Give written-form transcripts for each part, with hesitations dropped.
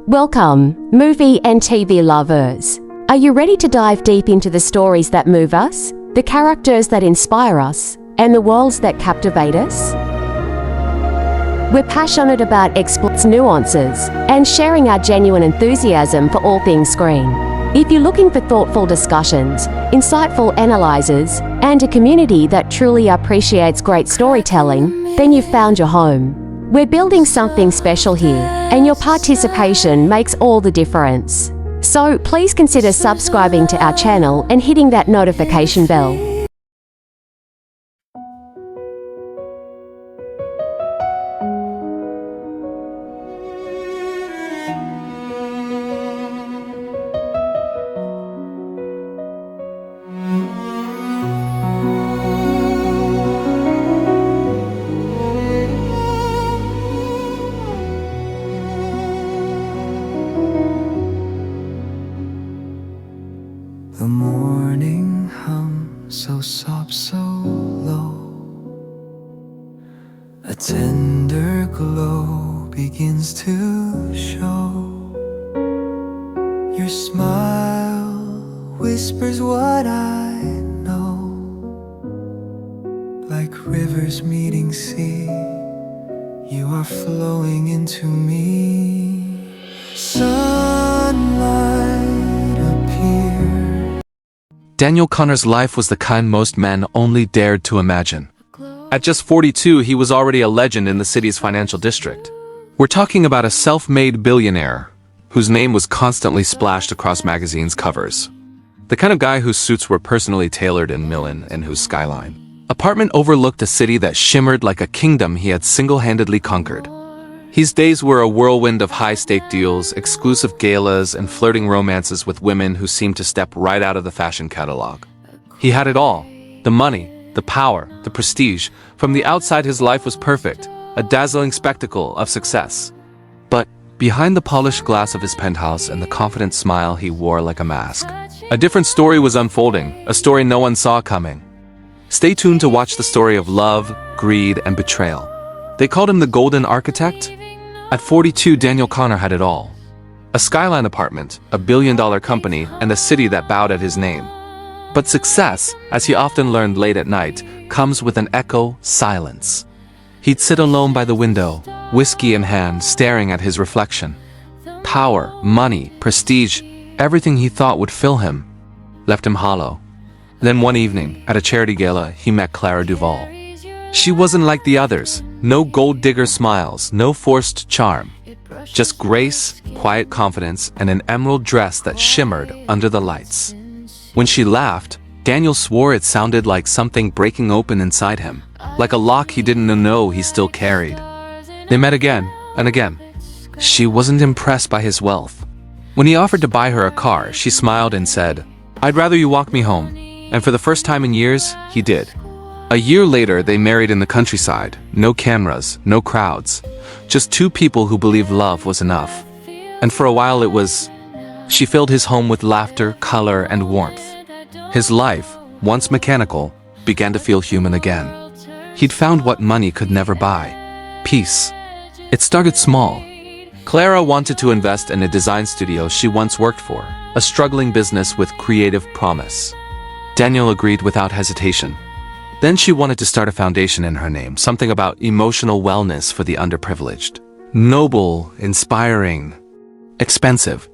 Welcome, movie and TV lovers. Are you ready to dive deep into the stories that move us, the characters that inspire us, and the worlds that captivate us? We're passionate about exploring nuances and sharing our genuine enthusiasm for all things screen. If you're looking for thoughtful discussions, insightful analyses, and a community that truly appreciates great storytelling, then you've found your home. We're building something special here, and your participation makes all the difference. So please consider subscribing to our channel and hitting that notification bell. The morning hum so soft, so low. A tender glow begins to show. Your smile whispers what I know. Like rivers meeting sea, you are flowing into me. Sunlight appear. Daniel Connor's life was the kind most men only dared to imagine. At just 42, he was already a legend in the city's financial district. We're talking about a self-made billionaire whose name was constantly splashed across magazines' covers. The kind of guy whose suits were personally tailored in Milan and whose skyline apartment overlooked a city that shimmered like a kingdom he had single-handedly conquered. His days were a whirlwind of high-stake deals, exclusive galas, and flirting romances with women who seemed to step right out of the fashion catalog. He had it all: the money, the power, the prestige. From the outside, his life was perfect, a dazzling spectacle of success. But behind the polished glass of his penthouse and the confident smile he wore like a mask, a different story was unfolding, a story no one saw coming. Stay tuned to watch the story of love, greed, and betrayal. They called him the Golden Architect. At 42, Daniel Connor had it all: a skyline apartment, a billion-dollar company, and a city that bowed at his name. But success, as he often learned late at night, comes with an echo: silence. He'd sit alone by the window, whiskey in hand, staring at his reflection. Power, money, prestige, everything he thought would fill him, left him hollow. Then one evening, at a charity gala, he met Clara Duvall. She wasn't like the others. No gold-digger smiles, no forced charm. Just grace, quiet confidence, and an emerald dress that shimmered under the lights. When she laughed, Daniel swore it sounded like something breaking open inside him, like a lock he didn't know he still carried. They met again and again. She wasn't impressed by his wealth. When he offered to buy her a car, she smiled and said, "I'd rather you walk me home." And for the first time in years, he did. A year later, they married in the countryside. No cameras, no crowds. Just two people who believed love was enough. And for a while it was. She filled his home with laughter, color, and warmth. His life, once mechanical, began to feel human again. He'd found what money could never buy: peace. It started small. Clara wanted to invest in a design studio she once worked for, a struggling business with creative promise. Daniel agreed without hesitation. Then she wanted to start a foundation in her name, something about emotional wellness for the underprivileged. Noble, inspiring, expensive.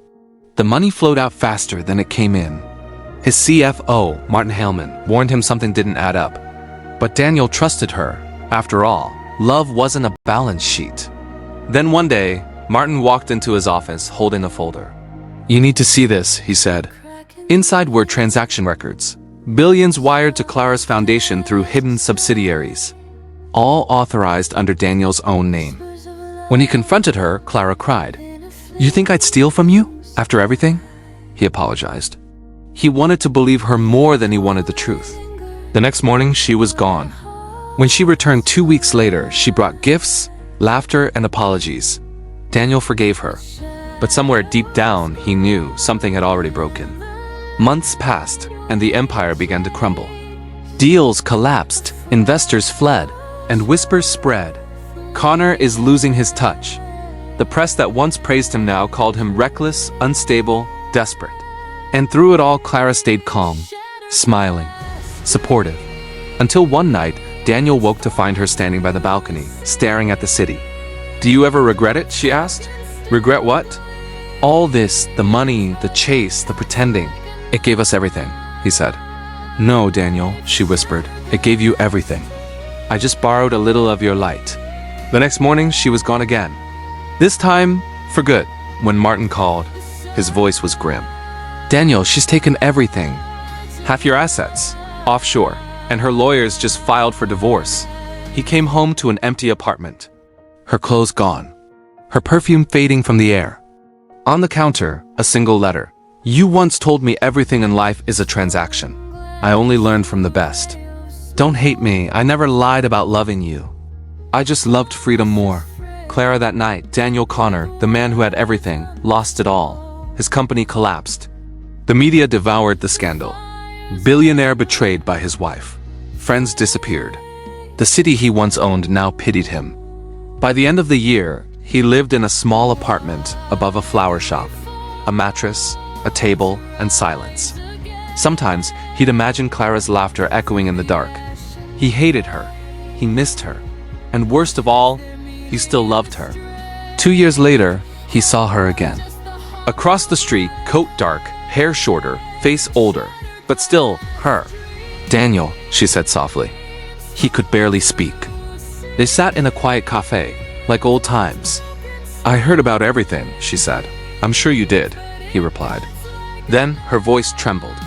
The money flowed out faster than it came in. His CFO, Martin Hellman, warned him something didn't add up. But Daniel trusted her. After all, love wasn't a balance sheet. Then one day, Martin walked into his office holding a folder. "You need to see this," he said. Inside were transaction records. Billions wired to Clara's foundation through hidden subsidiaries, all authorized under Daniel's own name. When he confronted her, Clara cried. "You think I'd steal from you, after everything?" He apologized. He wanted to believe her more than he wanted the truth. The next morning, she was gone. When she returned 2 weeks later, she brought gifts, laughter, and apologies. Daniel forgave her, but somewhere deep down, he knew something had already broken. Months passed, and the empire began to crumble. Deals collapsed, investors fled, and whispers spread. Connor is losing his touch. The press that once praised him now called him reckless, unstable, desperate. And through it all, Clara stayed calm, smiling, supportive. Until one night, Daniel woke to find her standing by the balcony, staring at the city. "Do you ever regret it?" she asked. "Regret what?" "All this, the money, the chase, the pretending. It gave us everything," he said. "No, Daniel," she whispered. "It gave you everything. I just borrowed a little of your light." The next morning, she was gone again. This time, for good. When Martin called, his voice was grim. "Daniel, she's taken everything. Half your assets, offshore, and her lawyers just filed for divorce." He came home to an empty apartment. Her clothes gone. Her perfume fading from the air. On the counter, a single letter. "You once told me everything in life is a transaction. I only learned from the best. Don't hate me, I never lied about loving you. I just loved freedom more." Clara, that night, Daniel Connor, the man who had everything, lost it all. His company collapsed. The media devoured the scandal. Billionaire betrayed by his wife. Friends disappeared. The city he once owned now pitied him. By the end of the year, he lived in a small apartment above a flower shop. A mattress, a table, and silence. Sometimes, he'd imagine Clara's laughter echoing in the dark. He hated her. He missed her. And worst of all, he still loved her. 2 years later, he saw her again. Across the street, coat dark, hair shorter, face older, but still her. "Daniel," she said softly. He could barely speak. They sat in a quiet cafe, like old times. "I heard about everything," she said. "I'm sure you did," he replied. Then her voice trembled.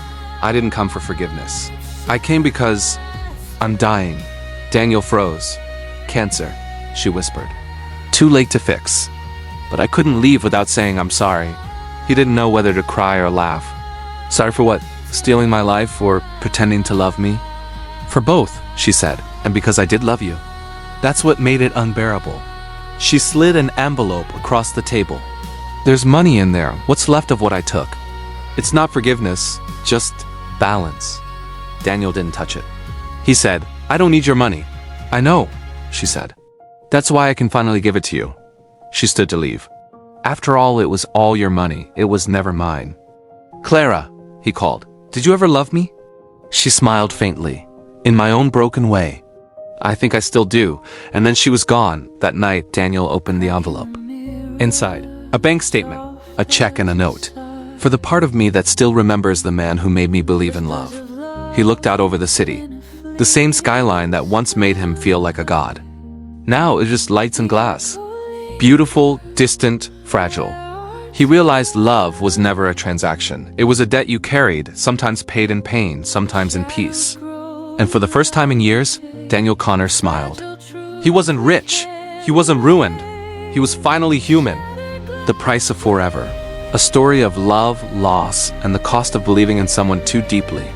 "I didn't come for forgiveness. I came because I'm dying." Daniel froze. "Cancer," she whispered. "Too late to fix." But I couldn't leave without saying I'm sorry. He didn't know whether to cry or laugh. "Sorry for what? Stealing my life or pretending to love me?" "For both," she said, "and because I did love you. That's what made it unbearable." She slid an envelope across the table. "There's money in there. What's left of what I took? It's not forgiveness, just balance." Daniel didn't touch it. He said, "I don't need your money." "I know," she said. "That's why I can finally give it to you." She stood to leave. "After all, it was all your money. It was never mine." "Clara," he called, "did you ever love me?" She smiled faintly. "In my own broken way. I think I still do." And then she was gone. That night, Daniel opened the envelope. Inside, a bank statement, a check and a note. "For the part of me that still remembers the man who made me believe in love." He looked out over the city. The same skyline that once made him feel like a god. Now it's just lights and glass. Beautiful, distant, fragile. He realized love was never a transaction. It was a debt you carried, sometimes paid in pain, sometimes in peace. And for the first time in years, Daniel Connor smiled. He wasn't rich. He wasn't ruined. He was finally human. The price of forever. A story of love, loss, and the cost of believing in someone too deeply.